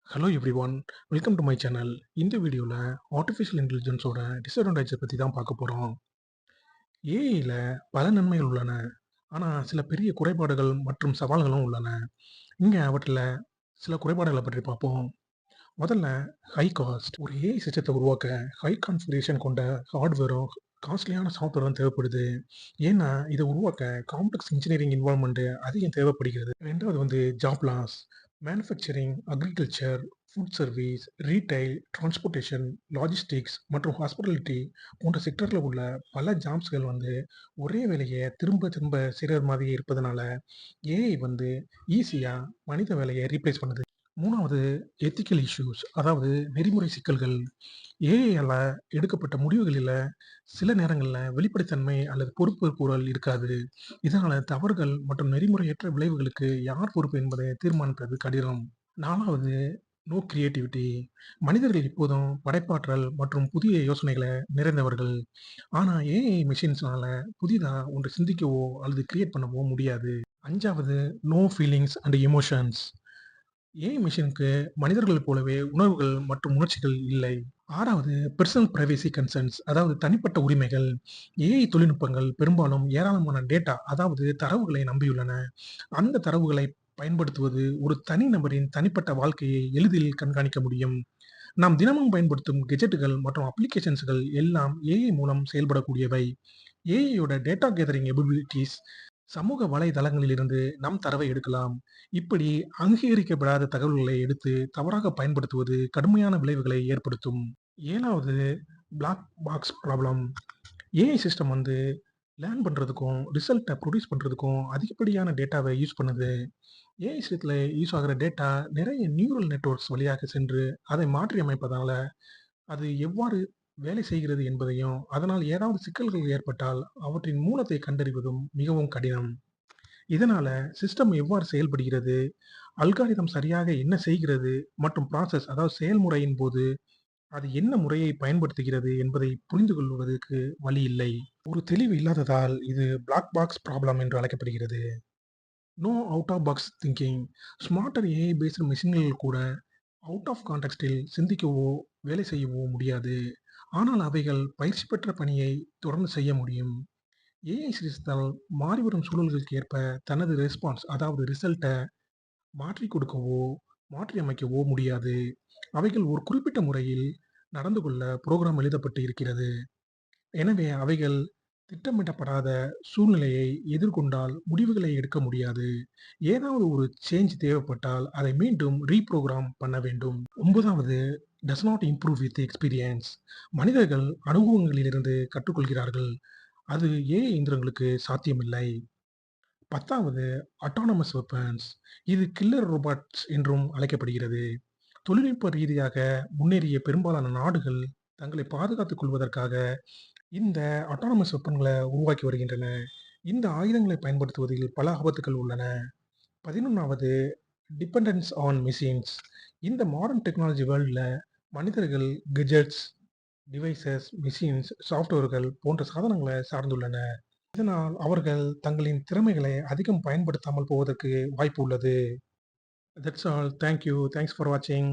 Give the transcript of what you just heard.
Hello everyone. Welcome to my channel. இந்த வீடியோல artificial இன்டெலிஜென்ஸோட டிஸ்அட்வான்டேஜ பத்தி தான் பார்க்க போறோம். ஏஐல பல நன்மைகள் உள்ளன. ஆனா சில பெரிய குறைபாடுகள் மற்றும் சவால்களும் உள்ளன. இங்க அவற்றில சில குறைபாடுகள பற்றி பார்ப்போம். முதல்ல ஹை காஸ்ட். ஒரு ஏஐ சிஸ்டத்த உருவாக்க ஹை கான்ஃபிகரேஷன் கொண்ட ஹார்ட்வேரும், காஸ்ட்லியான சாஃப்ட்வேரும் தேவைப்படுது. ஏன்னா, இத உருவாக்க காம்ப்ளக்ஸ் இன்ஜினியரிங் இன்வால்வ்மென்ட் அதிகம் தேவைப்படுகிறது. 2வது job loss. Manufacturing, agriculture, food service, retail, transportation, logistics மற்றும் ஹாஸ்பிட்டாலிட்டி போன்ற செக்டர்ல உள்ள பல ஜாப்ஸ்கள் ஒரே வேலைய திரும்ப திரும்ப செய்ற மாதிரியே இருப்பதனால, ஏஐ ஈஸியா மனித வேலைய ரீப்ளேஸ் பண்ணுது. 3வது எத்திக்கல் இஷ்யூஸ், அதாவது நெறிமுறை சிக்கல்கள். ஏஐயால எடுக்கப்பட்ட முடிவுகளில சில நேரங்கள்ல வெளிப்படைத்தன்மை அல்லது பொறுப்புக்கூறல் இருக்காது. இதனால தவறுகள் மற்றும் நெறிமுறையற்ற விளைவுகளுக்கு யார் பொறுப்பு என்பதை தீர்மானிப்பது கடினம். 4வது நோ கிரியேட்டிவிட்டி. மனிதர்கள் எப்போதும் படைப்பாற்றல் மற்றும் புதிய யோசனைகள நிறைந்தவர்கள். ஆனா ஏஐ மெஷின்ஸ்னால புதிதா ஒன்று சிந்திக்கவோ அல்லது கிரியேட் பண்ணவோ முடியாது. 5வது no feelings and emotions. AI மெஷினுக்கு மனிதர்களைப் போலவே உணர்வுகள் மற்றும் உணர்ச்சிகள் இல்லை. 6வது பெர்சனல் பிரைவசி கன்சர்ன்ஸ், அதாவது தனிப்பட்ட உரிமைகள். ஏஐ தொழில்நுட்பங்கள் பெரும்பாலும் ஏராளமான டேட்டா, அதாவது தரவுகளை நம்பியுள்ளன. அந்த தரவுகளை பயன்படுத்துவது ஒரு தனிநபரின் தனிப்பட்ட வாழ்க்கையை எளிதில் கண்காணிக்க முடியும். நாம் தினமும் பயன்படுத்தும் கெட்ஜெட்டுகள் மற்றும் அப்ளிகேஷன்ஸ்கள் எல்லாம் ஏஐ மூலம் செயல்படக்கூடியவை. ஏஐயோட டேட்டா கேதரிங் எபிலிட்டீஸ் சமூக வலைதளங்களிலிருந்து நம் தரவை எடுக்கலாம். இப்படி அங்கீகரிக்கப்படாத தகவல்களை எடுத்து தவறாக பயன்படுத்துவது கடுமையான விளைவுகளை ஏற்படுத்தும். 7வது black box problem. AI system learn பண்றதுக்கும், ரிசல்ட்ட ப்ரொடியூஸ் பண்றதுக்கும் அதிகப்படியான டேட்டாவ யூஸ் பண்ணுது. ஏஐ சிஸ்டத்துல யூஸ் ஆகுற டேட்டா நிறைய நியூரல் நெட்வொர்க்ஸ் வழியாக சென்று அதை மாற்றி அமைப்பதால, அது எவ்வாறு வேலை செய்கிறது என்பதையும், அதனால் ஏதாவது சிக்கல்கள் ஏற்பட்டால் அவற்றின் மூலத்தை கண்டறிவதும் மிகவும் கடினம். இதனால சிஸ்டம் எவ்வாறு செயல்படுகிறது, அல்காரிதம் சரியாக என்ன செய்கிறது மற்றும் ப்ராசஸ் அதாவது செயல்முறையின் போது அது என்ன முறையை பயன்படுத்துகிறது என்பதை புரிந்து கொள்வதற்கு வழி இல்லை. ஒரு தெளிவு இல்லாததால் இது பிளாக் பாக்ஸ் ப்ராப்ளம் என்று அழைக்கப்படுகிறது. No out of box thinking. Smarter AI based மெஷின்கள் கூட அவுட் ஆஃப் கான்டெக்ஸ்டில் சிந்திக்கவோ, வேலை செய்யவோ முடியாது. ஆனால் அவைகள் பயிற்சி பெற்ற பணியை தொடர்ந்து செய்ய முடியும். ஏஐ சிஸ்டம் மாறிவரும் சூழல்களுக்கு ஏற்ப தனது ரெஸ்பான்ஸ் அதாவது ரிசல்ட்ட மாற்றிக் கொடுக்கவோ, மாற்றியமைக்கவோ முடியாது. அவைகள் ஒரு குறிப்பிட்ட முறையில் நடந்து கொள்ள புரோகிராம் எழுதப்பட்டு இருக்கிறது. எனவே அவைகள் திட்டமிடப்படாத சூழ்நிலையை எதிர்கொண்டால் முடிவுகளை எடுக்க முடியாது. ஏதாவது ஒரு சேஞ்ச் தேவைப்பட்டால் அதை மீண்டும் ரீப்ரோகிராம் பண்ண வேண்டும். 9வது does not improve with experience. மனிதர்கள் அனுபவங்களிலிருந்து கற்றுக்கொள்கிறார்கள். அது ஏஐ இயந்திரங்களுக்கு சாத்தியமில்லை. 10வது அட்டானமஸ் வெப்பன்ஸ். இது கில்லர் ரோபாட்ஸ் என்றும் அழைக்கப்படுகிறது. தொழில்நுட்ப ரீதியாக முன்னேறிய பெரும்பாலான நாடுகள் தங்களை பாதுகாத்துக் கொள்வதற்காக இந்த அட்டானமஸ் வெப்பன்கள உருவாக்கி வருகின்றன. இந்த ஆயுதங்களை பயன்படுத்துவதில் பல ஆபத்துக்கள் உள்ளன. 11வது டிபெண்டன்ஸ் ஆன் மெஷின்ஸ். இந்த மாடர்ன் டெக்னாலஜி வேர்ல்டுல மனிதர்கள் கெட்ஜெட்ஸ், டிவைசஸ், மெஷின்ஸ், சாஃப்ட்வேர்கள் போன்ற சாதனங்கள சார்ந்துள்ளன. இதனால் அவர்கள் தங்களின் திறமைகளை அதிகம் பயன்படுத்தாமல் போவதற்கு வாய்ப்பு உள்ளது. That's all. Thank you. Thanks for வாட்சிங்.